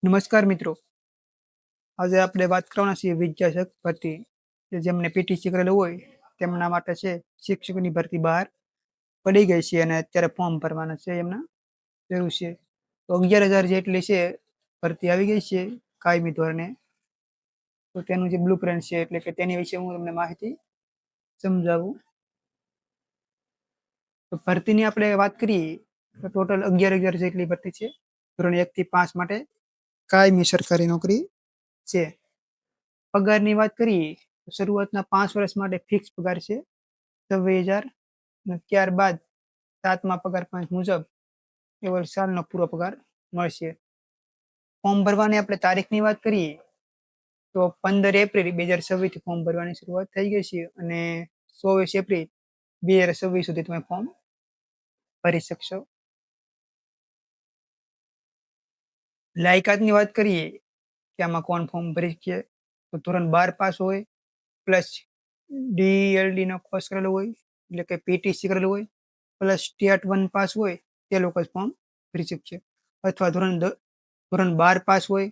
નમસ્કાર મિત્રો. આજે આપણે વાત કરવાના છીએ વિદ્યાશક ભરતી. કે જેમને પીટીસી કરેલું હોય તેમના માટે છે શિક્ષકની ભરતી બહાર પડી ગઈ છે અને અત્યારે ફોર્મ ભરવાના છે એમના જરૂર છે. તો 11,000 જેટલી છે ભરતી આવી ગઈ છે કાયમી ધોરણે. તો તેનું જે બ્લુ પ્રિન્ટ છે એટલે કે તેની વિશે હું તમને માહિતી સમજાવું. તો ભરતીની આપણે વાત કરીએ તો ટોટલ 11,000 જેટલી ભરતી છે ધોરણ 1 થી 5 માટે કાયમી સરકારી નોકરી છે. પગારની વાત કરીએ તો શરૂઆતના 5 વર્ષ માટે ફિક્સ પગાર છે 26,000 અને ત્યારબાદ 7મા પગાર પંચ મુજબ કેવળ સાલનો પૂરો પગાર મળશે. ફોર્મ ભરવાની આપણે તારીખની વાત કરીએ તો 15 એપ્રિલ 2026 થી ફોર્મ ભરવાની શરૂઆત થઈ ગઈ છે અને 24 એપ્રિલ 2026 સુધી તમે ફોર્મ ભરી શકશો. લાયકાતની વાત કરીએ કે આમાં કોણ ફોર્મ ભરી શકે તો ધોરણ 12 પાસ હોય પ્લસ ડીએલડી નો કોર્સ કરેલો હોય એટલે કે પીટીસી કરેલું હોય પ્લસ સ્ટેટ 1 પાસ હોય તે લોકો જ ફોર્મ ભરી શકશે. અથવા ધોરણ 12 પાસ હોય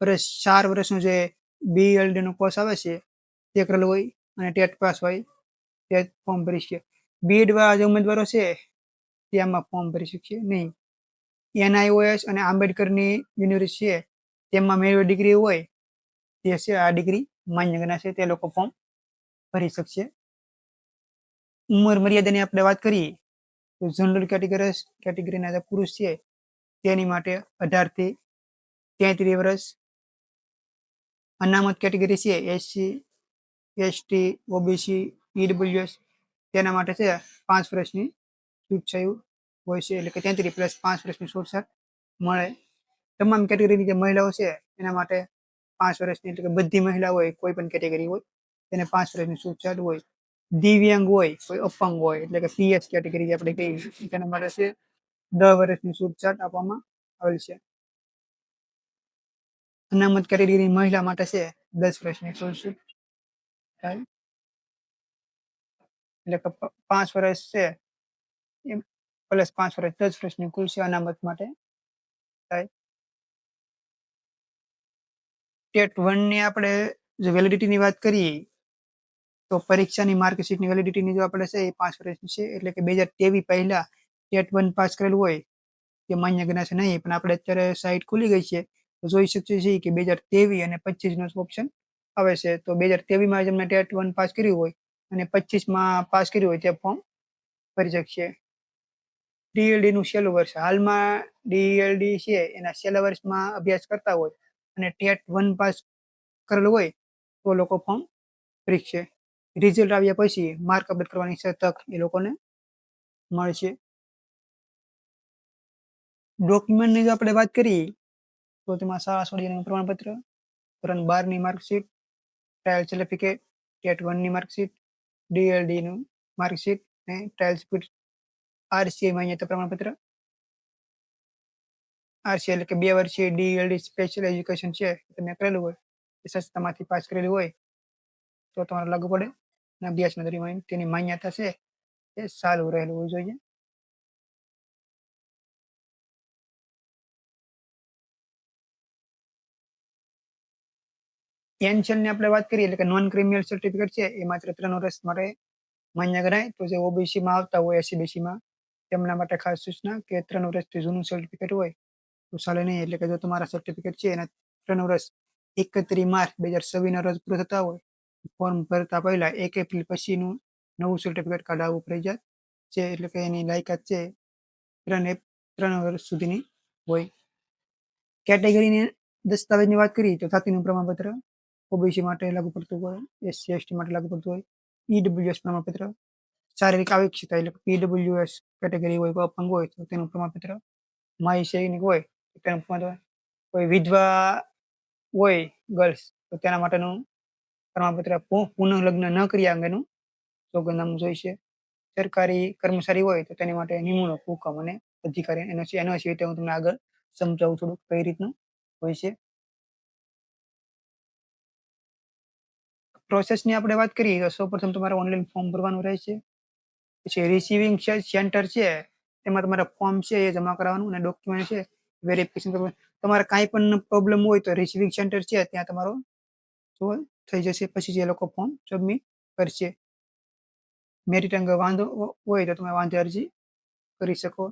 પ્લસ 4 વર્ષનો જે બીએલડી નો કોર્સ આવે છે તે કરેલો હોય અને ટેટ પાસ હોય તે ફોર્મ ભરી શકે. બીએડ વાળા જે ઉમેદવારો છે તે આમાં ફોર્મ ભરી શકશે નહીં. એનઆઈઓએસ અને આંબેડકરની યુનિવર્સિટી છે તેમાં મેળવેલી ડિગ્રી હોય તે છે આ ડિગ્રી માન્ય ગણાશે તે લોકો ફોર્મ ભરી શકશે. ઉંમર મર્યાદાની આપણે વાત કરીએ તો જનરલ કેટેગરીના જે પુરુષ છે તેની માટે 18 થી 33 વર્ષ. અનામત કેટેગરી છે એસસી, એસટી, ઓબીસી, ઈડબ્લ્યુએસ તેના માટે છે 5 વર્ષની છૂટછાયું હોય છે એટલે કે 33 પ્લસ 5 વર્ષની છૂટછાટ મળે. તમામ કેટેગરીની જે મહિલાઓ છે એના માટે 5 વર્ષની એટલે કે બધી મહિલા હોય કોઈ પણ કેટેગરી હોય તેને 5 વર્ષની છૂટછાટ હોય. દિવ્યાંગ હોય કોઈ અપંગ હોય એટલે કે પીએસ કેટેગરી આપણે કહીએ તેના માટે છે 10 વર્ષની છૂટછાટ આપવામાં આવેલ છે. અનામત કેટેગરી મહિલા માટે છે 10 વર્ષની છૂટછાટ થાય એટલે કે 5 વર્ષ છે પ્લસ 5 વર્ષ 10 વર્ષની કુલ છે અનામત માટે થાય. ટેટ 1 ની આપણે જો વેલિડિટીની વાત કરીએ તો પરીક્ષાની માર્કશીટની વેલિડિટીની જો આપણે છે એ 5 વર્ષની છે એટલે કે 2023 પહેલા ટેટ 1 પાસ કરેલું હોય તે માન્ય ગણાશે નહીં. પણ આપણે અત્યારે સાઇટ ખુલી ગઈ છે તો જોઈ શકીએ છીએ કે 2023 અને 25 નો ઓપ્શન આવે છે. તો 2023 માં જેમને ટેટ 1 પાસ કર્યું હોય અને 25 માં પાસ કર્યું હોય તે ફોર્મ ભરી શકશે. ડીએલડી નું છેલ્લું વર્ષ હાલમાં ડીએલડી છે એના છેલ્લા વર્ષમાં અભ્યાસ કરતા હોય અને ટેટ 1 પાસ કરેલું હોય તો લોકો ફોર્મ ભરી શકશે. રિઝલ્ટ આવ્યા પછી માર્ક અપડેટ કરવાની તક એ લોકોને મળશે. ડોક્યુમેન્ટની જો આપણે વાત કરીએ તો તેમાં શાળા છોડીનું પ્રમાણપત્ર, ધોરણ 12 ની માર્કશીટ, ટ્રાયલ સર્ટિફિકેટ, ટેટ 1 ની માર્કશીટ, ડીએલડી નું માર્કશીટ અને ટ્રાયલ સર્ટિફિકેટ, આરસીઆઈ માન્યતા પ્રમાણપત્ર. આરસીઆઈ એટલે કે 2 વર્ષીય ડીએલડી સ્પેશિયલ એજ્યુકેશન છે તમે કરેલું હોય એ સંસ્થામાંથી પાસ કરેલું હોય તો તમારે લાગુ પડે અને અભ્યાસના દરમિયાન તેની માન્યતા છે એ ચાલુ રહેલું હોવું જોઈએ. એનસેલની આપણે વાત કરીએ એટલે કે નોન ક્રિમિનલ સર્ટિફિકેટ છે એ માત્ર 3 વર્ષ માટે માન્ય ગણાય. તો જે ઓબીસીમાં આવતા હોય એસસીબીસીમાં તેમના માટે ખાસ સૂચના કે 3 વર્ષથી જૂનું સર્ટિફિકેટ હોય તો ચાલે નહીં. એટલે કે જો તમારા સર્ટિફિકેટ છે એના 3 વર્ષ 31 માર્ચ 2026 ના રોજ પૂરા થતા હોય ફોર્મ ભરતા પહેલા 1 એપ્રિલ પછીનું નવું સર્ટિફિકેટ કઢાવવું ફરજિયાત છે. એટલે કે એની લાયકાત છે 3 વર્ષ સુધીની હોય. કેટેગરીની દસ્તાવેજની વાત કરીએ તો જાતિનું પ્રમાણપત્ર ઓબીસી માટે લાગુ પડતું હોય, એસસી એસટી માટે લાગુ પડતું હોય, ઈડબ્લ્યુએસ પ્રમાણપત્ર, શારીરિક આવશ્યકતા એટલે પીડબ્લ્યુએસ કેટેગરી હોય કોઈ અપંગ હોય તો તેનું પ્રમાણપત્ર, માય સૈનિક હોય તો તેનું પ્રમાણપત્ર, કોઈ વિધવા હોય ગર્લ્સ તો તેના માટેનું પ્રમાણપત્ર, પુનઃલગ્ન ન કર્યા અંગેનું સોગંદનામું જોઈશે. સરકારી કર્મચારી હોય તો તેની માટે નિમણૂક હુકમ અને અધિકારી એના સિવાય હું તમને આગળ સમજાવું થોડુંક કઈ રીતનું હોય છે. પ્રોસેસની આપણે વાત કરીએ તો સૌપ્રથમ તમારે ઓનલાઈન ફોર્મ ભરવાનું રહેશે. પછી રિસીવિંગ સેન્ટર છે તેમાં તમારે ફોર્મ છે એ જમા કરાવવાનું અને ડોક્યુમેન્ટ છે વેરિફિકેશન તમારે કાંઈ પણ પ્રોબ્લેમ હોય તો રિસીવિંગ સેન્ટર છે ત્યાં તમારો સોલ્વ થઈ જશે. પછી જે લોકો ફોર્મ સબમિટ કરશે. મેરિટ અંગે વાંધો હોય તો તમે વાંધો અરજી કરી શકો.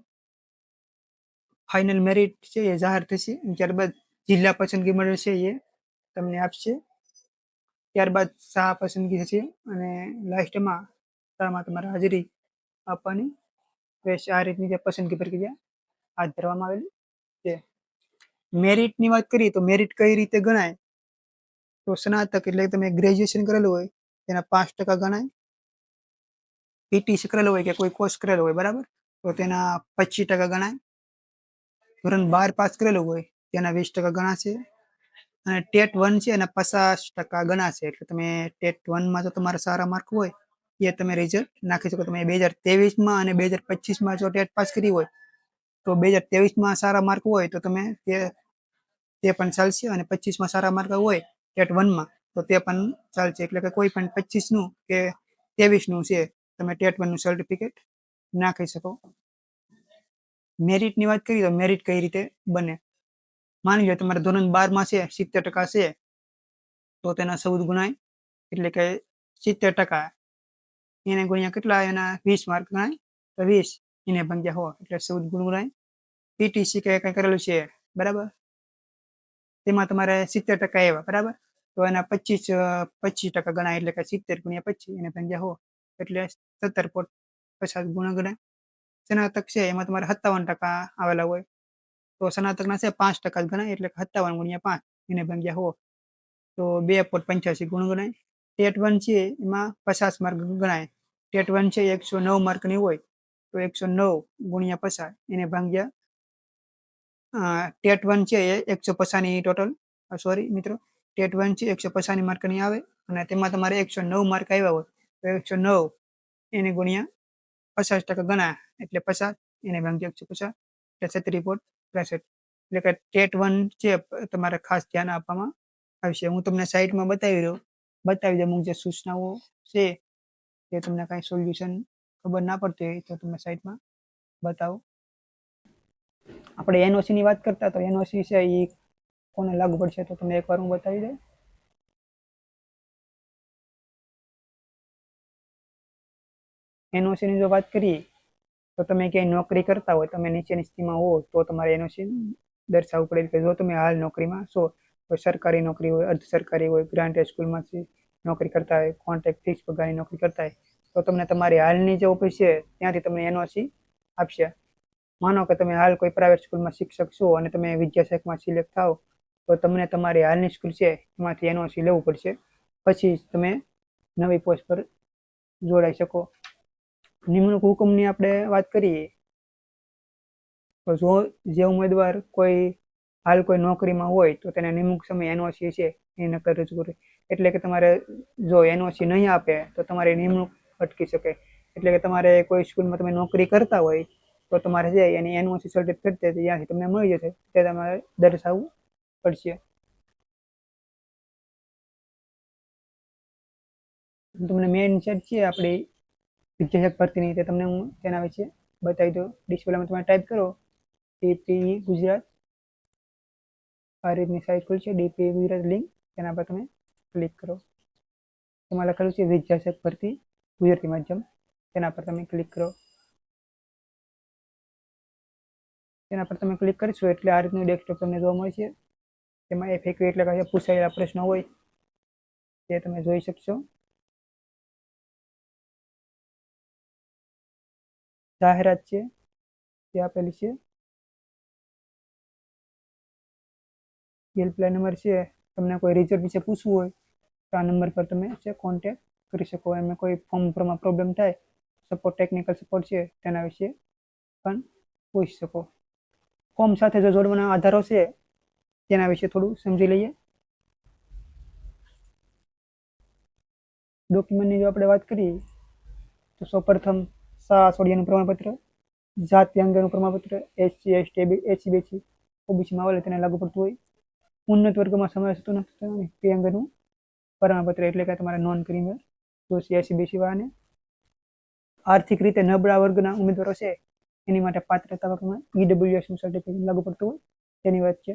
ફાઇનલ મેરિટ છે એ જાહેર થશે. ત્યારબાદ જિલ્લા પસંદગી મંડળ છે એ તમને આપશે. ત્યારબાદ શાળા પસંદગી થશે અને લાસ્ટમાં શાળામાં તમારે હાજરી આપવાની રહેશે. આ રીતની જે પસંદગી પ્રક્રિયા હાથ ધરવામાં આવેલી છે. મેરિટની વાત કરીએ તો મેરિટ કઈ રીતે ગણાય? તો સ્નાતક એટલે તમે ગ્રેજ્યુએશન કરેલું હોય તેના 5% ગણાય. પીટીસી કરેલો હોય કે કોઈ કોર્સ કરેલો હોય, બરાબર, તો તેના 25% ગણાય. ધોરણ 12 પાસ કરેલું હોય તેના 20% ગણાશે. અને ટેટ 1 છે એના 50% ગણાશે. એટલે તમે ટેટ 1 માં જો તમારા સારા માર્ક હોય એ તમે રિઝલ્ટ નાખી શકો. તમે 2023 અને 2025 જો ટેટ પાસ કરી હોય તો 2023 સારા માર્ક હોય તો તમે તે પણ ચાલશે, અને 25 સારા માર્ક હોય ટેટ 1 તો તે પણ ચાલશે. એટલે કે કોઈ પણ 25 કે 23 છે તમે ટેટ 1 સર્ટિફિકેટ નાખી શકો. મેરિટની વાત કરીએ તો મેરિટ કઈ રીતે બને? માની લો તમારે ધોરણ 12 છે 70% છે તો તેના 14 ગણાય. એટલે કે 70% એને ગુણ્યા કેટલા? એના 20 માર્ક ગણાય તો 20 એને ભાગ્યા 100 એટલે 14 ગુણ ગણાય. પીટીસી કે કઈ કરેલું છે, બરાબર, તેમાં તમારે 70% આવ્યા, બરાબર, તો એના 25% ગણાય. એટલે કે 70 ગુણ્યા 25 એને ભાગ્યા 100 એટલે 17.50 ગુણ ગણાય. સ્નાતક છે એમાં તમારે 57% આવેલા હોય તો સ્નાતકના છે 5% ગણાય. એટલે 57 ગુણ્યા 5 એને ભાગ્યા 100 તો 2.85 ગુણ ગણાય. ટેટ 1 છે એમાં 50 માર્ક ગણાય. ટેટ 1 છે 109 માર્કની હોય તો 109 ગુણ્યા 50 એને ભાગ્યા ટેટ 1 છે એ 150ની ટોટલ, સોરી મિત્રો, ટેટ 1 છે 150 માર્કની આવે અને તેમાં તમારે 109 માર્ક આવ્યા હોય તો 109 એને ગુણ્યા 50% ગણાય. એટલે 50 એને ભાગ્યા 150 એટલે 36.63. એટલે કે ટેટ 1 છે તમારે ખાસ ધ્યાન આપવામાં આવશે. હું તમને સાઇટમાં બતાવી દઉં અમુક જે સૂચનાઓ છે તે તમને કાંઈ સોલ્યુશન ખબર ના પડતી હોય તો તમને સાઇટમાં બતાવો. આપણે એનઓસી ની વાત કરતા તો એનઓસી છે એ કોને લાગુ પડશે તો તમને એકવાર હું બતાવી દઉં. એનઓસી ની જો વાત કરીએ તો તમે ક્યાંય નોકરી કરતા હોય, તમે નીચેની સ્થિતિમાં હો તો તમારે એનઓસી દર્શાવવું પડે. કે જો તમે હાલ નોકરીમાં છો તો સરકારી નોકરી હોય, અર્ધ સરકારી હોય, ગ્રાન્ટ સ્કૂલમાંથી નોકરી કરતા હોય, કોન્ટ્રાક્ટ ફિક્સ પગારની નોકરી કરતા હોય તો તમને તમારી હાલની જે ઓફિસ છે ત્યાંથી તમને એનઓસી આપશે. માનો કે તમે હાલ કોઈ પ્રાઇવેટ સ્કૂલમાં શિક્ષક છો અને તમે વિદ્યાશાખામાં સિલેક્ટ થાવ તો તમને તમારી હાલની સ્કૂલ છે એમાંથી એનઓસી લેવું પડશે. પછી તમે નવી પોસ્ટ પર જોડાઈ શકો. નિમણૂક હુકમની આપણે વાત કરીએ તો જો જે ઉમેદવાર હાલ કોઈ નોકરીમાં હોય તો તેને નિમણૂક સમય એનઓસી છે એ નકલ રજૂ કરે. એટલે કે તમારે જો એનઓસી નહીં આપે તો તમારી નિમણૂક અટકી શકે. એટલે કે તમારે કોઈ સ્કૂલમાં તમે નોકરી કરતા હોય તો તમારે છે એની એનઓસી સર્ટિફિકેટ ત્યાંથી તમને મળી જશે, તે તમારે દર્શાવવું પડશે. તમને મેઇન સેટ છે આપણી વિદ્યાશાખ ભરતીની, તે તમને હું તેના વિશે બતાવી દઉં. ડિસ્પ્લેમાં તમે ટાઈપ કરો ડીપીઈ ગુજરાત, આ રીતની સાઇટ ખુલશે. ડીપીઈ ગુજરાત લિંક તેના પર તમે ક્લિક કરો. તેમાં લખેલું છે વિદ્યાશાખ ભરતી ગુજરાતી માધ્યમ, તેના પર તમે ક્લિક કરો. તેના પર તમે ક્લિક કરશો એટલે આ રીતનું ડેસ્કટોપ તમને જોવા મળશે. તેમાં FAQ એટલે કે પૂછાયેલા પ્રશ્નો હોય તે તમે જોઈ શકશો. જાહેરાત છે તે આપેલી છે. હેલ્પલાઇન નંબર છે. તમને કોઈ રિઝલ્ટ વિશે પૂછવું હોય તો આ નંબર પર તમે કોન્ટેક્ટ કરી શકો. એમાં કોઈ ફોર્મ ભરવામાં પ્રોબ્લેમ થાય, સપોર્ટ ટેકનિકલ સપોર્ટ છે તેના વિશે પણ પૂછી શકો. ફોર્મ સાથે જો જોડવાના આધારો છે તેના વિશે થોડું સમજી લઈએ. ડોક્યુમેન્ટની જો આપણે વાત કરીએ તો સૌપ્રથમ શાળા છોડ્યાનું પ્રમાણપત્ર, જાતિ અંગેનું પ્રમાણપત્ર, SC ST SC OBCમાં આવેલ તેને લાગુ પડતું હોય. ઉન્નત વર્ગમાં સમાવેશ થતો નથી તે અંગેનું પ્રમાણપત્ર, એટલે કે તમારે નોન ક્રિમિનલ જોશે SC વાળાને. આર્થિક રીતે નબળા વર્ગના ઉમેદવારો છે એની માટે પાત્રતા પ્રમાણે EWS નું સર્ટિફિકેટ લાગુ પડતું હોય. તેની વાત છે.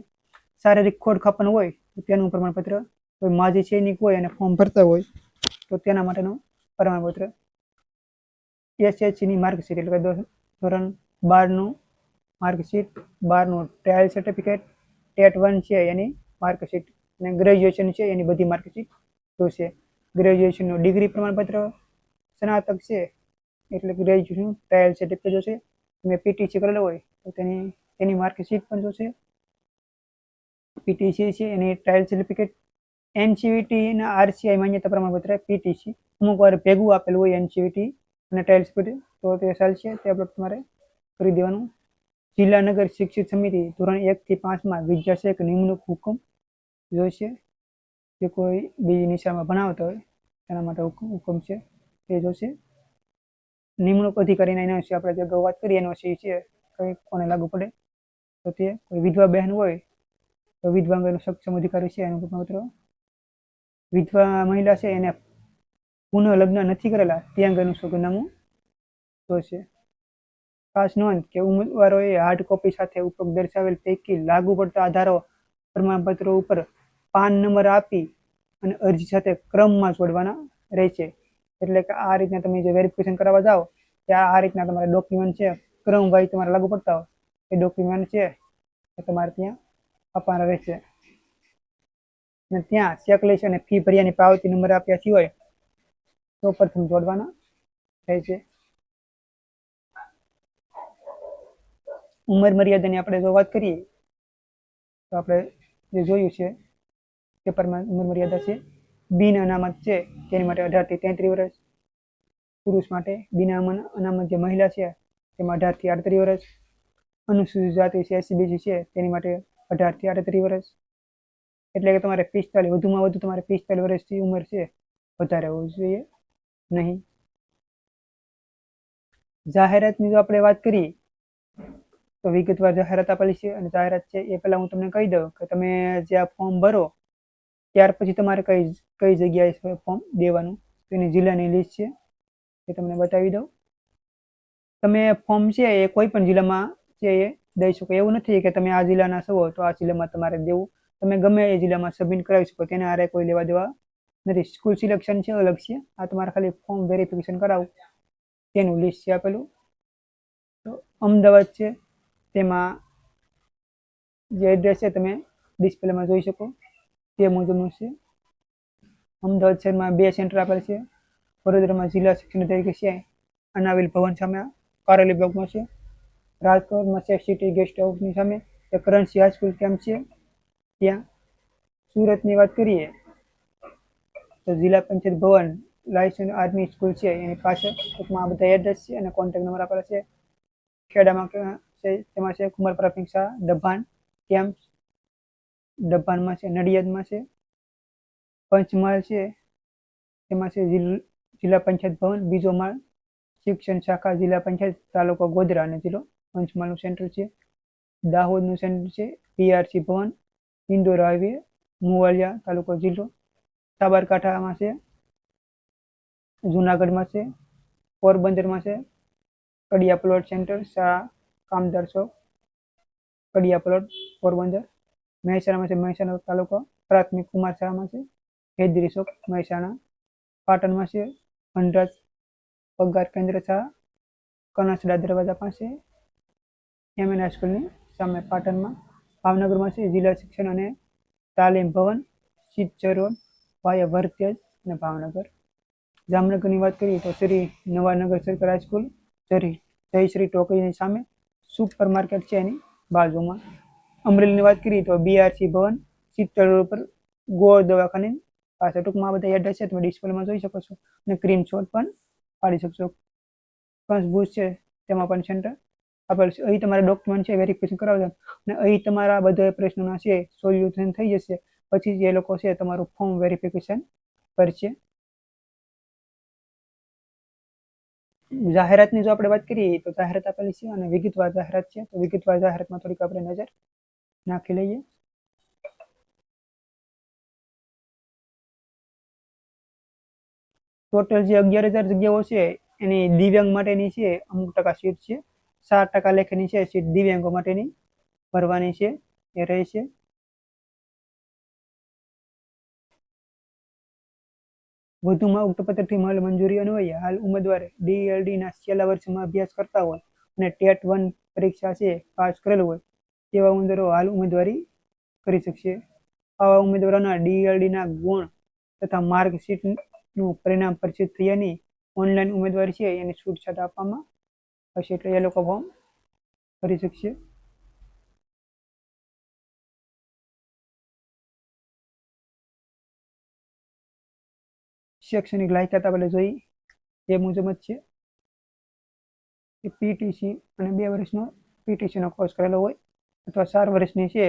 શારીરિક ખોડ ખાપણ હોય તો તેનું પ્રમાણપત્ર, કોઈ માજી સૈનિક હોય અને ફોર્મ ભરતા હોય તો તેના માટેનું પ્રમાણપત્ર, SHCની માર્કશીટ એટલે કે ધોરણ 12નું માર્કશીટ, 12નું ટ્રાયલ સર્ટિફિકેટ, ટેટ 1 છે એની માર્કશીટ અને ગ્રેજ્યુએશન છે એની બધી માર્કશીટ જોશે. ગ્રેજ્યુએશનનું ડિગ્રી પ્રમાણપત્ર, સ્નાતક છે એટલે ગ્રેજ્યુએશન ટ્રાયલ સર્ટિફિકેટ જોશે. તમે PTC કરેલો હોય તો તેની માર્કશીટ પણ જોશે. PTC છે એની ટ્રાયલ સર્ટિફિકેટ, NCVT ના RCI માન્યતા પ્રમાણપત્ર PTC અમુક વાર ભેગું આપેલું હોય NCVT અને ટ્રાયલ સર્ટિફિકેટ તો તે ચાલશે, તે આપણે તમારે કરી દેવાનું. જિલ્લા નગર શિક્ષિત સમિતિ ધોરણ 1 થી 5માં વિદ્યાશાખ નિમણૂક હુકમ જોઈશે. જે કોઈ બીજી નિશાળમાં ભણાવતા હોય તેના માટે હુકમ છે તે જોશે. નિમણૂક અધિકારીના એનઓસી આપણે જે અગાઉ વાત કરી એનઓસી છે કઈ કોને લાગુ પડે તો તે કોઈ વિધવા બહેન હોય તો વિધવા અંગેનો સક્ષમ અધિકારી છે એનું પ્રમાણપત્ર. વિધવા મહિલા છે એને પુનઃ લગ્ન નથી કરેલા તે અંગેનું સોગંદનામું જોશે. ખાસ નોંધ કે ઉમેદવારોએ હાર્ડ કોપી સાથે ઉપરોક્ત દર્શાવેલ પૈકી લાગુ પડતા આધારો પ્રમાણપત્રો ઉપર પાન નંબર આપી અને અરજી સાથે ક્રમમાં જોડવાના રહેશે. એટલે કે આ રીતના તમે જે વેરિફિકેશન કરાવવા જાઓ ત્યાં આ રીતના તમારા ડોક્યુમેન્ટ છે ક્રમ વાઇઝ તમારે લાગુ પડતા હોય એ ડોક્યુમેન્ટ છે એ તમારે ત્યાં આપવાના રહેશે. અને ત્યાં ચેકલિસ્ટ અને ફી ભર્યાની પાવતી નંબર આપ્યા સિવાય તો પ્રથમ જોડવાના રહેશે. ઉંમર મર્યાદાની આપણે જો વાત કરીએ તો આપણે જે જોયું છે પેપરમાં ઉંમર મર્યાદા છે. બિન અનામત છે તેની માટે 18 થી 33 વર્ષ, પુરુષ માટે બિન અનામત જે મહિલા છે તેમાં 18 થી 38 વર્ષ, અનુસૂચિત જાતિ છે SC/BC છે તેની માટે 18 થી 38 વર્ષ. એટલે કે તમારે 45 વધુમાં વધુ તમારે 45 વર્ષની ઉંમર છે વધારે હોવી જોઈએ નહીં. જાહેરાતની જો આપણે વાત કરીએ તો વિગતવાર જાહેરાત આપેલી છે અને જાહેરાત છે એ પહેલા હું તમને કહી દઉં કે તમે જે આ ફોર્મ ભરો ત્યાર પછી તમારે કઈ જગ્યાએ ફોર્મ દેવાનું તેની જિલ્લાની લિસ્ટ છે એ તમને બતાવી દઉં. તમે ફોર્મ છે એ કોઈ પણ જિલ્લામાં છે એ દઈ શકો. એવું નથી કે તમે આ જિલ્લાના છો તો આ જિલ્લામાં તમારે દેવું. તમે ગમે એ જિલ્લામાં સબમિટ કરાવી શકો, તેને આરે કોઈ લેવા દેવા નથી. સ્કૂલ સિલેક્શન છે અલગ છે, આ તમારે ખાલી ફોર્મ વેરિફિકેશન કરાવવું તેનું લિસ્ટ છે આપેલું. તો અમદાવાદ છે તેમાં જે એડ્રેસ છે તમે ડિસ્પ્લેમાં જોઈ શકો તે મુજબનું છે. અમદાવાદ શહેરમાં 2 સેન્ટર આપેલ છે. વડોદરામાં જિલ્લા શિક્ષણ તરીકે છે અનાવિલ ભવન સામે કારેલી બ્લોકમાં છે. રાજકોટમાં છે સિટી ગેસ્ટ હાઉસની સામે કરન્સી હાઈસ્કૂલ કેમ્પ છે ત્યાં. સુરતની વાત કરીએ તો જિલ્લા પંચાયત ભવન લાયસન્સ આર્મી સ્કૂલ છે એની પાછળ. ટૂંકમાં આ બધા એડ્રેસ છે અને કોન્ટેક્ટ નંબર આપેલા છે. ખેડામાં છે તેમાં છે કુમાર પ્રાથમિક શાળા ડભાણ કેમ્પ, ડભાણમાં છે, નડિયાદમાં છે. પંચમહાલ છે તેમાં છે જિલ્લા પંચાયત ભવન બીજો માળ, શિક્ષણ શાખા જિલ્લા પંચાયત તાલુકો ગોધરા અને જિલ્લો પંચમહાલનું સેન્ટર છે. દાહોદનું સેન્ટર છે PRC ભવન ઇન્દોર હાઈવે મુવાલિયા તાલુકો જિલ્લો. સાબરકાંઠામાં છે, જુનાગઢમાં છે, પોરબંદરમાં છે કડિયા પ્લોટ સેન્ટર શાળા કામદાર ચોક કડિયા પ્લોટ પોરબંદર. મહેસાણામાં છે મહેસાણા તાલુકો પ્રાથમિક કુમાર શાળામાં છે હેદરી ચોક મહેસાણા. પાટણમાં છે વનરાજ પગાર કેન્દ્ર શાળા કનસડા દરવાજા પાસે MN હાઈસ્કૂલની સામે પાટણમાં. ભાવનગરમાં છે જિલ્લા શિક્ષણ અને તાલીમ ભવન સિદ્ધર રોડ વાયા ભરતેજ અને ભાવનગર. જામનગરની વાત કરીએ તો શ્રી નવાનગર સરકારી હાઈસ્કૂલ જયશ્રી ટોકરીની સામે સુપર માર્કેટ છે એની બાજુમાં. અમરેલીની વાત કરીએ તો BRC ભવન સિદ્ધર રોડ પર ગોળ દવાખાની પાસે. ટૂંકમાં બધા એડ્રેસ છે તમે ડિસ્પ્લેમાં જોઈ શકો છો અને સ્ક્રીનશોટ પણ પાડી શકશો. કંસ ભુજ છે તેમાં પણ સેન્ટર આપેલ છે. અહીં તમારા ડોક્યુમેન્ટ છે વેરિફિકેશન કરાવજો અને અહીં તમારા બધા પ્રશ્નોના છે સોલ્યુશન થઈ જશે. પછી જે લોકો છે તમારું ફોર્મ વેરિફિકેશન કરશે. જાહેરાતની જો આપણે વાત કરીએ તો જાહેરાત આપેલી છે અને વિગતવાર જાહેરાત છે. તો વિગતવાર જાહેરાતમાં થોડીક આપણે નજર નાખી લઈએ. ટોટલ જે 11,000 જગ્યાઓ છે એની દિવ્યાંગ માટેની છે અમુક ટકા સીટ છે. 7% લેખની છે સીટ દિવ્યાંગો માટેની ભરવાની છે. એ રહેશે. વધુમાં ઉક્ત પત્રથી મળેલ મંજૂરી અન્વયે હાલ ઉમેદવાર DLDના છેલ્લા વર્ષમાં અભ્યાસ કરતા હોય અને ટેટ-1 પરીક્ષા છે પાસ કરેલ હોય તેવા ઉમેદવારો હાલ ઉમેદવારી કરી શકશે. આવા ઉમેદવારોના DLDના ગુણ તથા માર્કશીટનું પરિણામ પ્રસિદ્ધ થયાની ઓનલાઈન ઉમેદવારી છે એની છૂટછાટ આપવામાં આવશે, એટલે એ લોકો ફોર્મ ભરી શકશે. શૈક્ષણિક લાયકાત આપણે જોઈ એ મુજબ જ છે કે PTC અને 2 વર્ષનો PTCનો કોર્સ કરેલો હોય અથવા 4 વર્ષની છે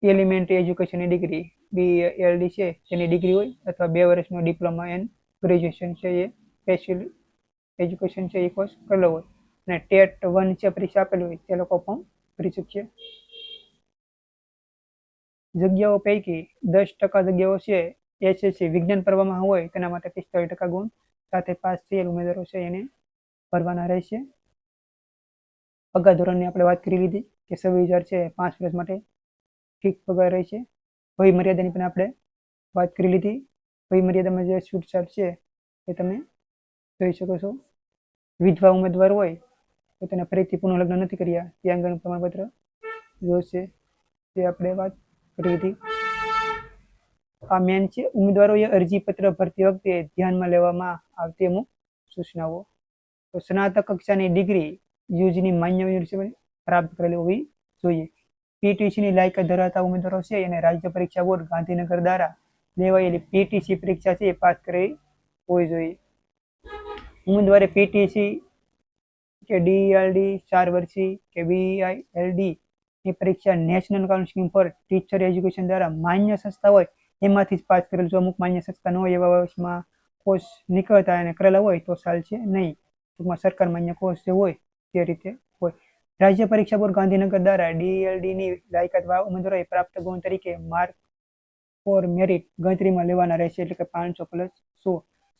એલિમેન્ટરી એજ્યુકેશનની ડિગ્રી BLD છે તેની ડિગ્રી હોય અથવા 2 વર્ષનો ડિપ્લોમા એન્ડ ગ્રેજ્યુએશન છે એ સ્પેશિયલ એજ્યુકેશન છે એ કોર્સ કરેલો હોય અને ટેટ-1 છે પરીક્ષા આપેલી હોય તે લોકો ફોર્મ ભરી શકશે. જગ્યાઓ પૈકી 10% જગ્યાઓ છે SSC વિજ્ઞાન પર્વમાં હોય તેના માટે 45% ગુણ સાથે પાસ થયેલ ઉમેદવારો છે એને ભરવાના રહેશે. પગાર ધોરણની આપણે વાત કરી લીધી કે 26,000 છે 5 વર્ષ માટે ફિક્સ પગાર રહેશે. વય મર્યાદાની પણ આપણે વાત કરી લીધી. વય મર્યાદામાં જે છૂટછાટ છે એ તમે જોઈ શકો છો. વિધવા ઉમેદવાર હોય તો તેને ફરીથી પુનઃલગ્ન નથી કર્યા તે અંગેનું પ્રમાણપત્ર જોશે, તે આપણે વાત કરી હતી. આ મેન છે ઉમેદવારોએ અરજીપત્ર ભરતી વખતે ધ્યાનમાં લેવામાં આવતી અમુક સૂચનાઓ. તો સ્નાતક કક્ષાની ડિગ્રી યુજીની માન્ય યુનિવર્સિટી પ્રાપ્ત કરેલી હોવી જોઈએ. PTCની લાયકાત ધરાવતા ઉમેદવારો છે એને રાજ્ય પરીક્ષા બોર્ડ ગાંધીનગર દ્વારા લેવાયેલી PTC પરીક્ષા છે પાસ કરેલી હોવી જોઈએ. ઉમેદવારે PTC કે DLD 4 વર્ષી કે VILD ની પરીક્ષા national council four teacher education દ્વારા માન્ય સંસ્થા હોય એમાંથી જ પાસ કરેલ. જો અમુક માન્ય સંસ્થા ન હોય એવા વર્ષમાં કોર્સ નીકળતા અને કરેલા હોય તો ચાલશે નહીં. ટૂંકમાં સરકાર માન્ય કોર્સ જે હોય તે રીતે હોય. રાજ્ય પરીક્ષા બોર્ડ ગાંધીનગર દ્વારા DLDની લાયકાત ઉમેદવારોએ પ્રાપ્ત ગુણ તરીકે માર્ક ફોર મેરિટ ગણતરીમાં લેવાના રહેશે, એટલે કે 500 + 100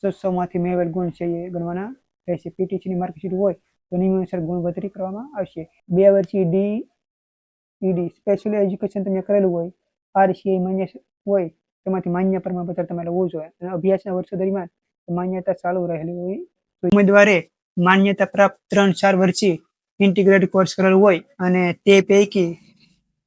600માંથી મેળવેલ ગુણ છે એ ગણવાના રહેશે. PTCની માર્કશીટ હોય તો નિયમાનુસાર ગુણ ગણતરી કરવામાં આવશે. 2 વર્ષી DED સ્પેશિયલ એજ્યુકેશન તમે કરેલું હોય, RCA માન્ય હોય તેમાંથી માન્ય પ્રમાણપત્ર તમારે હોવું જોઈએ અને અભ્યાસના વર્ષો દરમિયાન માન્યતા ચાલુ રહેલી હોય. ઉમેદવારે માન્યતા પ્રાપ્ત 3-4 વર્ષી ઇન્ટિગ્રેટેડ કોર્સ કરેલો હોય અને તે પૈકી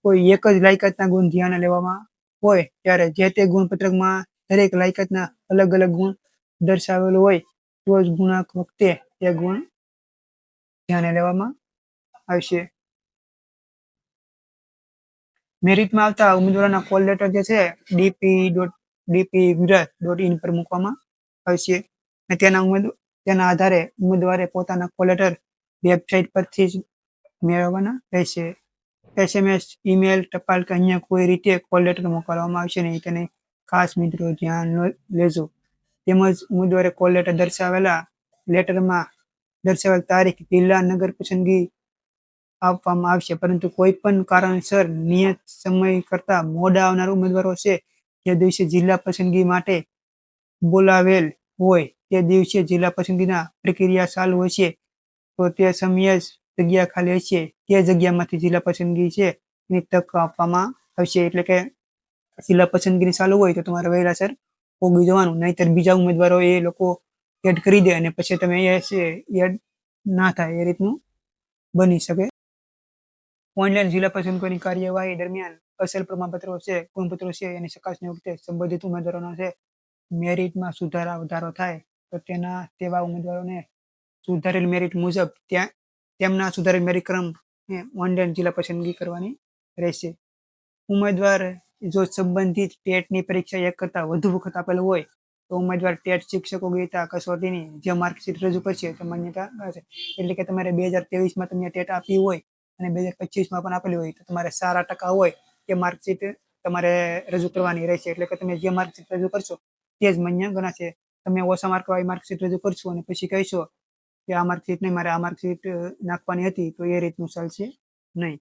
કોઈ એક જ લાયકાતના ગુણ ધ્યાને લેવામાં હોય ત્યારે જે તે ગુણપત્રકમાં દરેક લાયકાતના અલગ અલગ ગુણ દર્શાવેલો હોય તો જ ગુણાંક વખતે તે ગુણ ધ્યાને લેવામાં આવશે. મેરિટમાં આવતા ઉમેદવારોના કોલ લેટર જે છે dp.dpgujarat.in પર મૂકવામાં આવશે અને તેના આધારે ઉમેદવારે પોતાના કોલ લેટર વેબસાઇટ પરથી જ મેળવવાના રહેશે. SMS, ઈમેલ, ટપાલ કે અન્ય કોઈ રીતે કોલ લેટર મોકલવામાં આવશે નહીં, તેને ખાસ મિત્રો ધ્યાન લેજો. તેમજ ઉમેદવારે કોલ લેટર લેટરમાં દર્શાવેલ તારીખ, જિલ્લા, નગર પસંદગી આપવામાં આવશે, પરંતુ કોઈ પણ કારણસર નિયત સમય કરતા મોડા આવનાર ઉમેદવારો છે જે દિવસે જિલ્લા પસંદગી માટે બોલાવેલ હોય તે દિવસે જિલ્લા પસંદગીના પ્રક્રિયા ચાલુ હશે તો તે સમયે જ જગ્યા ખાલી હશે તે જગ્યામાંથી જિલ્લા પસંદગી છે એની તક આપવામાં આવશે. એટલે કે જિલ્લા પસંદગીની ચાલુ હોય તો તમારે વહેલાસર પોગી જવાનું, નહીંતર બીજા ઉમેદવારો એ લોકો એડ કરી દે અને પછી તમે એડ ના થાય એ રીતનું બની શકે. ઓનલાઈન જિલ્લા પસંદગીની કાર્યવાહી દરમિયાન અસલ પ્રમાણપત્રો છે, ગુણપત્રો છે એની ચકાસણી વખતે સંબંધિત ઉમેદવારોનો છે મેરિટમાં વધારો થાય તો તેવા ઉમેદવારોને સુધારેલ મેરિટ મુજબ તેમના સુધારેલ મેરિટ ક્રમ ઓનલાઈન જિલ્લા પસંદગી કરવાની રહેશે. ઉમેદવાર જો સંબંધિત ટેટની પરીક્ષા એક કરતાં વધુ વખત આપેલું હોય તો ઉમેદવાર ટેટ શિક્ષકો ગીતા કસોટીની જે માર્કશીટ રજૂ કરશે તો માન્યતા મળશે. એટલે કે તમારે 2023માં તમે ટેટ આપી હોય અને 2025માં પણ આપેલી હોય તો તમારે સારા ટકા હોય એ માર્કશીટ તમારે રજૂ કરવાની રહેશે. એટલે કે તમે જે માર્કશીટ રજૂ કરશો તે જ માન્ય ગણાશે. તમે ઓછા માર્કવાળી માર્કશીટ રજૂ કરશો અને પછી કહેશો કે આ માર્કશીટ નહીં, મારે આ માર્કશીટ નાખવાની હતી, તો એ રીતનું ચાલશે નહીં.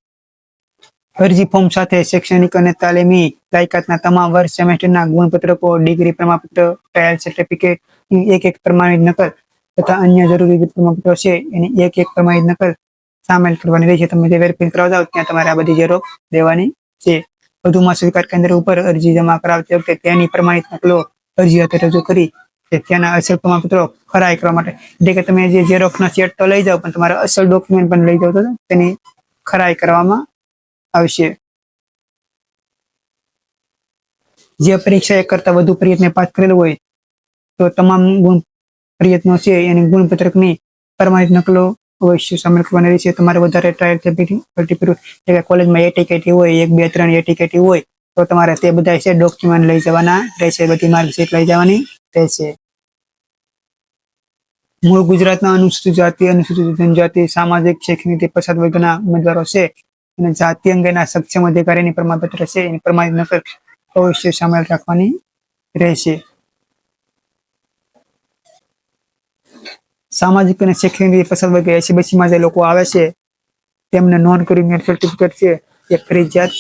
અરજી ફોર્મ સાથે શૈક્ષણિક અને તાલીમી લાયકાતના તમામ વર્ષ સેમેસ્ટરના ગુણપત્રકો, ડિગ્રી પ્રમાણપત્ર, ટ્રાયલ સર્ટિફિકેટ એક પ્રમાણિત નકલ તથા અન્ય જરૂરી પ્રમાણપત્રો છે એની એક પ્રમાણિત નકલ સામેલ કરવાની રહેશે. તમે જે વેરીફાઈ કરવા જાવ ત્યાં તમારે આ બધી ઝેરોક્ષ દેવાની છે. વધુમાં સ્વીકાર કેન્દ્ર ઉપર અરજી જમા કરાવતી વખતે તેની પ્રમાણિત નકલો અરજી હાથે રજૂ કરી ત્યાંના અસલ પ્રમાણપત્રો ખરાઈ કરવા માટે, એટલે કે તમે જે ઝેરોક્ષના સેટ તો લઈ જાઓ પણ તમારા અસલ ડોક્યુમેન્ટ પણ લઈ જાઓ તો તેની ખરાઈ કરવામાં આવશે. જે પરીક્ષા એક કરતા વધુ પ્રયત્ન પાસ કરેલો હોય તો તમામ ગુણ પ્રયત્નો છે એની ગુણપત્રકની પ્રમાણિત નકલો અવશ્ય સામેલ કરવાની રહેશે. તમારે વધારે ટ્રાયલ સર્ટિફિકેટ એટલે કોલેજમાં એટીકેટી હોય 1, 2, 3 એટીકેટી હોય તો તમારે તે બધા છે ડોક્યુમેન્ટ લઈ જવાના રહેશે, બધી માર્કશીટ લઈ જવાની રહેશે. મૂળ ગુજરાતના અનુસૂચિત જાતિ, અનુસૂચિત જનજાતિ, સામાજિક શૈક્ષણિક પછાત વર્ગના ઉમેદવારો છે અને જાતિ અંગેના સક્ષમ અધિકારીની પ્રમાણપત્ર છે એની પ્રમાણિત નકલ અવશ્ય સામેલ રાખવાની રહેશે. સામાજિક અને શૈક્ષણિક પછાત વર્ગ એસસીબીસીમાં જે લોકો આવે છે તેમને નોન ક્રિમિનલ સર્ટિફિકેટ છે એ ફરજિયાત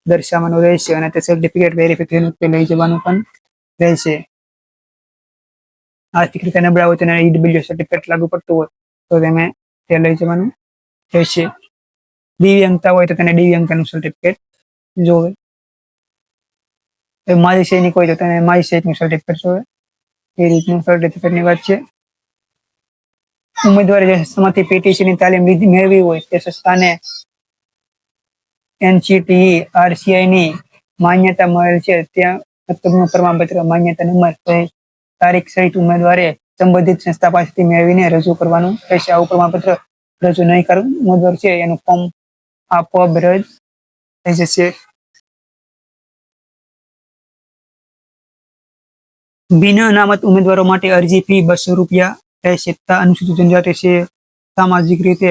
દર્શાવવાનું રહેશે અને તે સર્ટિફિકેટ વેરિફિકેશન લઈ જવાનું પણ રહેશે. આર્થિક રીતે નબળા હોય તેને ઈડબ્લ્યુ સર્ટિફિકેટ લાગુ પડતું હોય તો તમે તે લઈ જવાનું રહેશે. દિવ્યાંગતા હોય તો તેને દિવ્યાંગતાનું સર્ટિફિકેટ જોવે. માજી સૈનિક હોય તો તેને માજી સૈનિકનું સર્ટિફિકેટ જોવે. એ રીતનું સર્ટિફિકેટની વાત છે. ઉમેદવારે જે સંસ્થામાંથી પીટીસીની તાલીમ મેળવી હોય તે સંસ્થાને એનસીટીઈ આરસીઆઈની માન્યતા મળેલ છે ત્યાં પ્રમાણપત્ર માન્યતા નંબર તારીખ સહિત ઉમેદવારે સંબંધિત સંસ્થા પાસેથી મેળવીને રજૂ કરવાનું રહેશે. આવું પ્રમાણપત્ર રજૂ નહીં કરવું ઉમેદવાર છે એનું ફોર્મ આપોઆપ રદ થઈ જશે. બિન અનામત ઉમેદવારો માટે અરજી ફી ₹200 રહેશે. અનુસૂચિત જનજાતિ છે, સામાજિક રીતે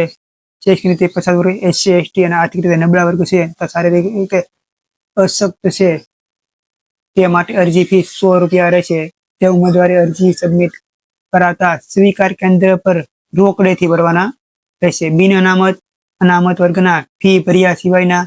શૈક્ષણિક રીતે પછાત વર્ગ, એસસી એસટી અને આર્થિક રીતે નબળા વર્ગ છે તથા શારીરિક રીતે અશક્ત છે તે માટે અરજી ફી ₹100 રહેશે. તે ઉમેદવારે અરજી સબમિટ કરાતા સ્વીકાર કેન્દ્ર પર રોકડેથી ભરવાના રહેશે. બિન અનામત વર્ગના ફી ભર્યા સિવાયના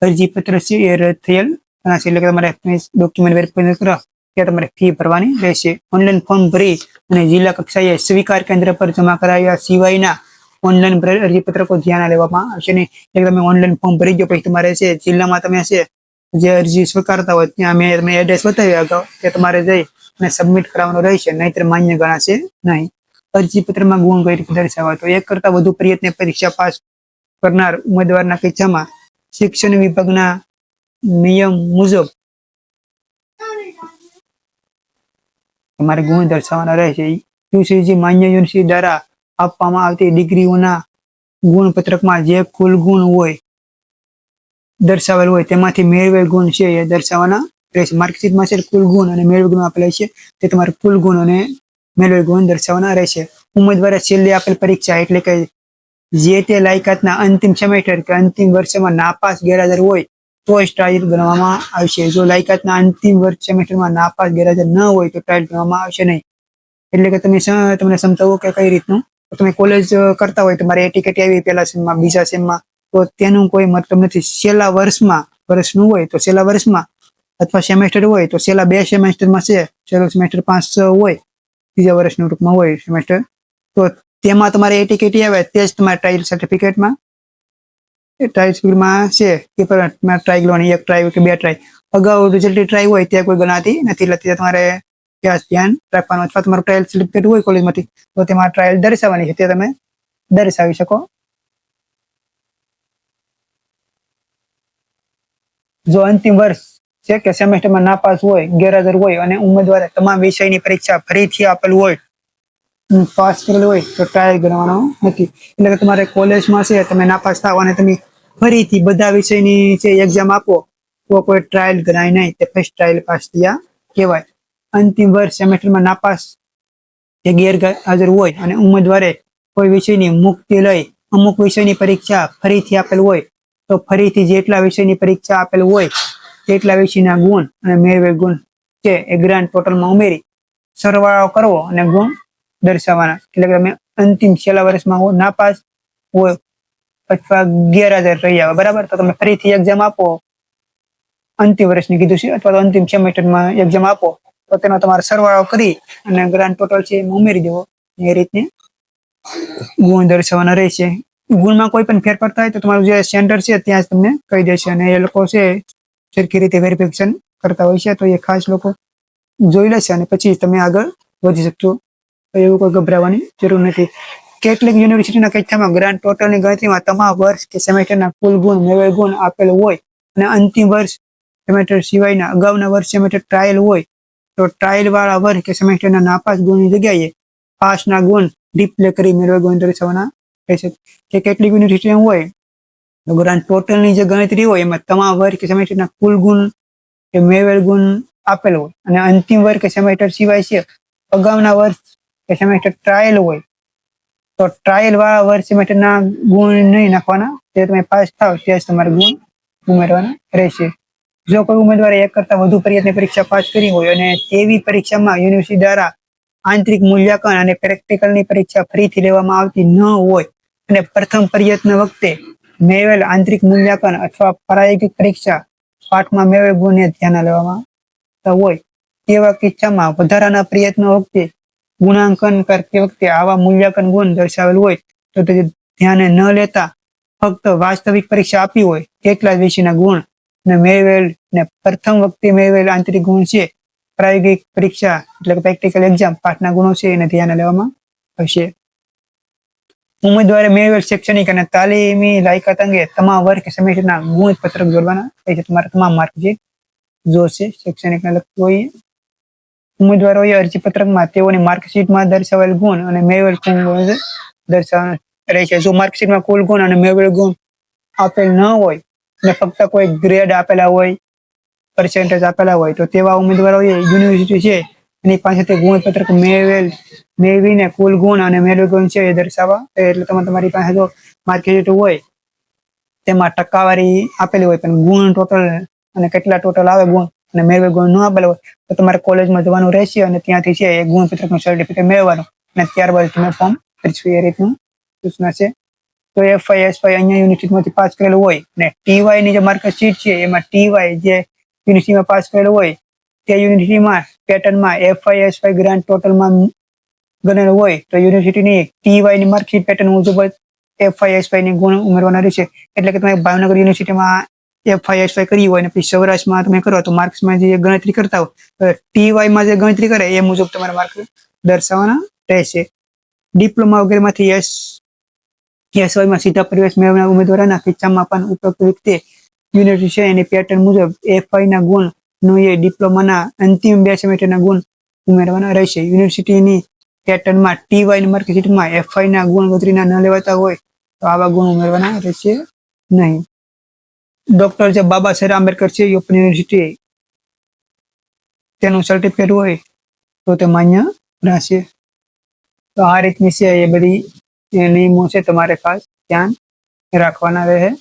અરજીપત્ર છે એ રદ થયેલ ગણાશે. એટલે કે તમારે ડોક્યુમેન્ટ વેરીફાઈ કરવા ત્યાં તમારે ફી ભરવાની રહેશે. ઓનલાઈન ફોર્મ ભરી અને જિલ્લા કક્ષાએ સ્વીકાર કેન્દ્ર પર જમા કરાવ્યા સિવાયના ઓનલાઈન અરજીપત્રકો ધ્યાન લેવામાં આવશે નહીં. એટલે તમે ઓનલાઈન ફોર્મ ભરી ગયો પછી તમારે છે જિલ્લામાં તમે છે જે અરજી સ્વીકારતા હોય ત્યાં મેં એડ્રેસ બતાવ્યું અગાઉ કે તમારે જઈ અને સબમિટ કરાવવાનું રહેશે, નહીંતર માન્ય ગણાશે નહીં. અરજીપત્રમાં ગુણ કઈ રીતે દર્શાવવા તો એક કરતા વધુ પ્રયત્ન પરીક્ષા પાસ કરનાર ઉમેદવારના કિસ્સામાં શિક્ષણ વિભાગના નિયમ મુજબ તમારે ગુણ દર્શાવવાના રહેશે. યુજીસી માન્ય યુનિવર્સિટી દ્વારા આપવામાં આવતી ડિગ્રીઓના ગુણપત્રકમાં જે કુલ ગુણ હોય દર્શાવેલ હોય તેમાંથી મેળવેલ ગુણ છે એ દર્શાવવાના રહેશે. માર્કશીટમાં છે કુલ ગુણ અને મેળવેલ ગુણ આપેલા છે તે તમારે કુલ ગુણ અને મેળવેલ ગુણ દર્શાવવાના રહેશે. ઉમેદવારે છેલ્લે આપેલ પરીક્ષા એટલે કે જે તે લાયકાતના અંતિમ સેમેસ્ટર કે અંતિમ વર્ષમાં નાપાસ ગેરહાજર હોય તો જ ટ્રાયલ ગણવામાં આવશે. જો લાયકાતના અંતિમ વર્ષ સેમેસ્ટરમાં નાપાસ ગેરહાજર ન હોય તો ટ્રાયલ ગણવામાં આવશે નહીં. એટલે કે તમે તમને સમજાવું કે કઈ રીતનું તમે કોલેજ કરતા હોય તમારે એટીકેટી આવી પહેલા સેમમાં બીજા સેમમાં તો તેનું કોઈ મતલબ નથી. છેલ્લા વર્ષનું હોય તો છેલ્લા વર્ષમાં અથવા સેમેસ્ટર હોય તો છેલ્લા 2 સેમેસ્ટરમાં છે. છેલ્લું સેમેસ્ટર 5-6 હોય ત્રીજા વર્ષનું ટૂંકમાં હોય સેમેસ્ટર તો તેમાં તમારે એટીકેટી આવે તે જ તમારે ટ્રાયલ સર્ટિફિકેટમાં છે કે ટ્રાય કરવાની 1 ટ્રાય કે 2 ટ્રાય અગાઉ રિઝલ્ટ ટ્રાય હોય ત્યાં કોઈ ગણાતી નથી. એટલે તમારે ધ્યાન રાખવાનું. અથવા તમારું ટ્રાયલ સર્ટિફિકેટ હોય કોલેજમાંથી તો તેમાં ટ્રાયલ દર્શાવવાની છે તે તમે દર્શાવી શકો. જો અંતિમ વર્ષ છે કે સેમેસ્ટરમાં નાપાસ હોય ગેરહાજર હોય અને ઉમેદવારે તમામ વિષયની પરીક્ષા ફરીથી આપેલ હોય પાસ કરેલું હોય તો ટ્રાયલ ગણવાનો નથી. એટલે કે તમારે કોલેજમાં છે તમે નાપાસ થાવ અને તમે ફરીથી બધા વિષયની છે એક્ઝામ આપો તો કોઈ ટ્રાયલ ગણાય નહીં. તે ફર્સ્ટ ટ્રાયલ પાસ થયા કહેવાય. અંતિમ વર્ષ સેમેસ્ટરમાં નાપાસ કે ગેરહાજર હોય અને ઉમેદવારે કોઈ વિષયની મુક્તિ લઈ અમુક વિષયની પરીક્ષા ફરીથી આપેલ હોય તો ફરીથી જેટલા વિષયની પરીક્ષા આપેલ હોય તેટલા વિષયના ગુણ અને મેળવેલ ગુણ છે એ ગ્રાન્ડ ટોટલમાં ઉમેરી સરવાળો કરવો અને ગુણ દર્શાવવાના. એટલે કે તમે અંતિમ છેલ્લા વર્ષમાં નાપાસ હોય અથવા ગેરહાજર રહ્યા બરાબર તો તમે ફરીથી એક્ઝામ આપો અંતિમ વર્ષની કીધું છે અથવા તો અંતિમ સેમેસ્ટરમાં એક્ઝામ આપો તો તેનો તમારે સરવાળો કરી અને ગ્રાન્ડ ટોટલ છે એમાં ઉમેરી દેવો. એ રીતને ગુણ દર્શાવવાના રહેશે. ગુણમાં કોઈ પણ ફેરફાર થાય તો તમારું જે સેન્ટર છે ત્યાં જ તમને કહી દેશે, અને એ લોકો છે સરખી રીતે વેરિફિકેશન કરતા હોય છે, તો એ ખાસ લોકો જોઈ લેશે અને પછી તમે આગળ વધી શકશો. એવું કોઈ ગભરાવાની જરૂર નથી. કેટલીક યુનિવર્સિટીના કિસ્સામાં ગ્રાન્ટ ટોટલની ગણતરીમાં તમામ વર્ષ કે સેમેસ્ટરના કુલ ગુણ મેળવેલ ગુણ આપેલ હોય અને અંતિમ વર્ષ સેમેસ્ટર સિવાયના અગાઉના વર્ષ સેમેસ્ટર ટ્રાયલ હોય તો ટ્રાયલ વાળા વર્ષ કે સેમેસ્ટરના નાપાસ ગુણની જગ્યાએ પાસના ગુણ ડિસ્પ્લે કરી મેળવેલ ગુણ દર્શાવવાના રહેશે. કે કેટલીક યુનિવર્સિટી હોય તો ગ્રાન્ટ ટોટલની જે ગણતરી હોય એમાં તમામ વર્ષ કે સેમેસ્ટરના કુલ ગુણ કે મેળવેલ ગુણ આપેલ હોય અને અંતિમ વર્ષ કે સેમેસ્ટર સિવાય છે અગાઉના વર્ષ કે સેમેસ્ટર ટ્રાયલ હોય તો ટ્રાયલ વાળા વર્ષ સેમેસ્ટરના ગુણ નહીં નાખવાના, તે તમે પાસ થાવ ત્યાં જ તમારે ગુણ ઉમેરવાના રહેશે. જો કોઈ ઉમેદવારે એક કરતાં વધુ પર્યાયની પરીક્ષા પાસ કરી હોય અને તેવી પરીક્ષામાં યુનિવર્સિટી દ્વારા આંતરિક મૂલ્યાંકન અને પ્રેક્ટિકલની પરીક્ષા ફરીથી લેવામાં આવતી ન હોય અને પ્રથમ પ્રયત્ન વખતે મેળવેલ આંતરિક મૂલ્યાંકન અથવા પ્રાયોગિક પરીક્ષા પાઠમાં મેળવેલ ગુણને ધ્યાનમાં લેવામાં હોય તેવા કિસ્સામાં વધારાના પ્રયત્નો વખતે ગુણાંકન કરતી વખતે આવા મૂલ્યાંકન ગુણ દર્શાવેલ હોય તો તે ધ્યાને ન લેતા ફક્ત વાસ્તવિક પરીક્ષા આપી હોય તેટલા જ વિષયના ગુણ ને મેળવેલ ને પ્રથમ વખતે મેળવેલ આંતરિક ગુણ છે પ્રાયોગિક પરીક્ષા એટલે કે પ્રેક્ટિકલ એક્ઝામ પાઠના ગુણો છે એને ધ્યાને લેવામાં આવશે. ઉમેદવારે મેળવેલ શૈક્ષણિક અને તાલીમી લાયકાત અંગે તમામ વર્ગ સેમેસ્ટરના ગુણ પત્રક જોડવાના છે. તમારા તમામ માર્ક જે જોશે શૈક્ષણિકને લગતું હોય ઉમેદવારોએ અરજી પત્રકમાં તેઓની માર્કશીટમાં દર્શાવેલ ગુણ અને મેળવેલ ગુણ દર્શાવવાના રહેશે. જો માર્કશીટમાં કુલ ગુણ અને મેળવેલ ગુણ આપેલ ન હોય અને ફક્ત કોઈ ગ્રેડ આપેલા હોય, પર્સેન્ટેજ આપેલા હોય તો તેવા ઉમેદવારોએ યુનિવર્સિટી છે એની પાસેથી ગુણપત્રક મેળવીને કુલ ગુણ અને મેળવેલ ગુણ છે એ દર્શાવવા. એટલે તમારી પાસે જો માર્કશીટ હોય તેમાં ટકાવારી આપેલી હોય પણ ગુણ ટોટલ અને કેટલા ટોટલ આવે ગુણ અને મેળવેલ ગુણ ન આપેલા હોય તો તમારે કોલેજમાં જવાનું રહેશે અને ત્યાંથી છે એ ગુણપત્રકનું સર્ટિફિકેટ મેળવવાનું અને ત્યારબાદ તમે ફોર્મ ભરશો. એ રીતનું સૂચના છે. તો એફઆઈ એસવાય અહીંયા યુનિવર્સિટીમાંથી પાસ કરેલું હોય અને ટીવાય ની જે માર્કશીટ છે એમાં ટીવાય જે યુનિવર્સિટીમાં પાસ કરેલું હોય તે યુનિવર્સિટીમાં પેટર્નમાં એફઆઈ એસવાય ગ્રાન્ટ ટોટલમાં ગણેલું હોય તો યુનિવર્સિટીની ટીવાય ની માર્કશીટ પેટર્ન મુજબ એફઆઈ એસવાય ની ગુણ ઉમેરવાના રહેશે. એટલે કે તમે ભાવનગર યુનિવર્સિટીમાં એફઆઈ એસવાય કરી હોય અને પછી સૌરાષ્ટ્રમાં તમે કરો તો માર્ક્સમાં જે ગણતરી કરતા હોય ટીવાયમાં જે ગણતરી કરે એ મુજબ તમારા માર્ક દર્શાવવાના રહેશે. ડિપ્લોમા વગેરેમાંથી એસવાયમાં સીધા પ્રવેશ મેળવનાર ઉમેદવારોના કિસ્સામાં પણ ઉપરોક્ત વ્યક્તિ યુનિવર્સિટી છે એની પેટર્ન મુજબ એફઆઈના ગુણ નો એ ડિપ્લોમાના અંતિમ 2 સેમેસ્ટરના ગુણ ઉમેરવાના રહેશે. યુનિવર્સિટીની પેટર્નમાં ટીવાયની માર્કશીટમાં એફઆઈના ગુણ ગણતરીના ન લેવાતા હોય તો આવા ગુણ ઉમેરવાના રહેશે નહીં. ડોક્ટર જે બાબા સાહેબ આંબેડકર છે ઓપન યુનિવર્સિટી તેનું સર્ટિફિકેટ હોય તો તે માન્ય રહેશે. તો આ રીતની છે એ બધી નિયમો છે તમારે ખાસ ધ્યાન રાખવાના રહે.